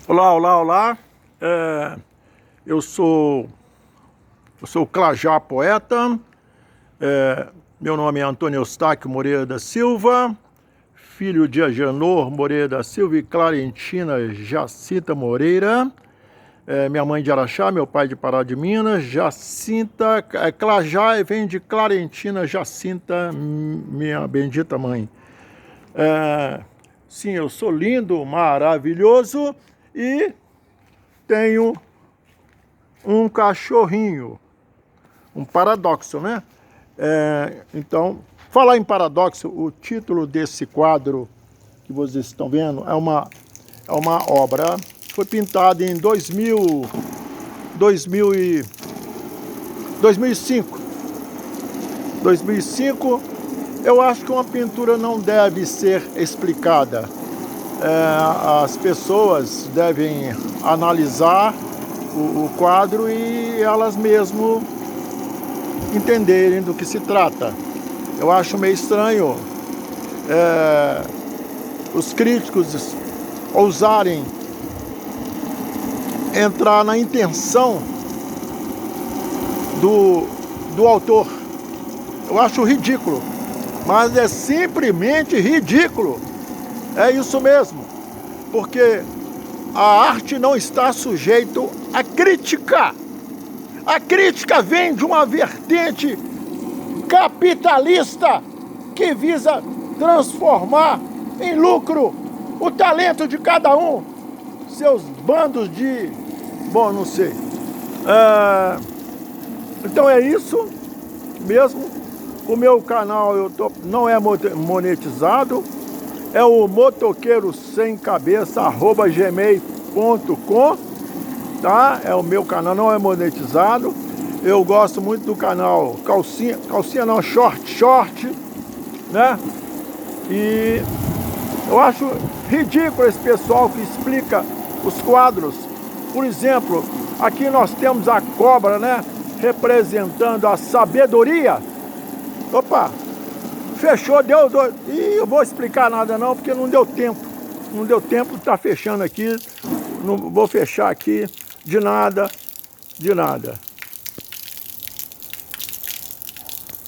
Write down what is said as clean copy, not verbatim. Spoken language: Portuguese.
Olá, olá, olá. Eu sou o Clajá Poeta. Meu nome é Antônio Eustáquio Moreira da Silva, filho de Agenor Moreira da Silva e Clarentina Jacinta Moreira. Minha mãe de Araxá, meu pai de Pará de Minas. Jacinta, Clajá vem de Clarentina Jacinta, minha bendita mãe. Sim, eu sou lindo, maravilhoso e tenho um cachorrinho. Um paradoxo, né? Então, falar em paradoxo, o título desse quadro que vocês estão vendo é uma obra, foi pintada em 2005. Eu acho que uma pintura não deve ser explicada. As pessoas devem analisar o quadro e elas mesmo entenderem do que se trata. Eu acho meio estranho os críticos ousarem entrar na intenção do autor. Eu acho ridículo, mas é simplesmente ridículo. É isso mesmo, porque a arte não está sujeita à crítica. A crítica vem de uma vertente capitalista que visa transformar em lucro o talento de cada um. Seus bandos de... Bom, não sei. Então é isso mesmo. O meu canal não é monetizado. É o motoqueiro sem cabeça @gmail.com, tá? É o meu canal, não é monetizado. Eu gosto muito do canal calcinha não, short, né? E eu acho ridículo esse pessoal que explica os quadros. Por exemplo, aqui nós temos a cobra, né? Representando a sabedoria. Opa! Fechou, deu. E eu vou explicar nada não, porque não deu tempo. Não deu tempo, tá fechando aqui. Não vou fechar aqui de nada.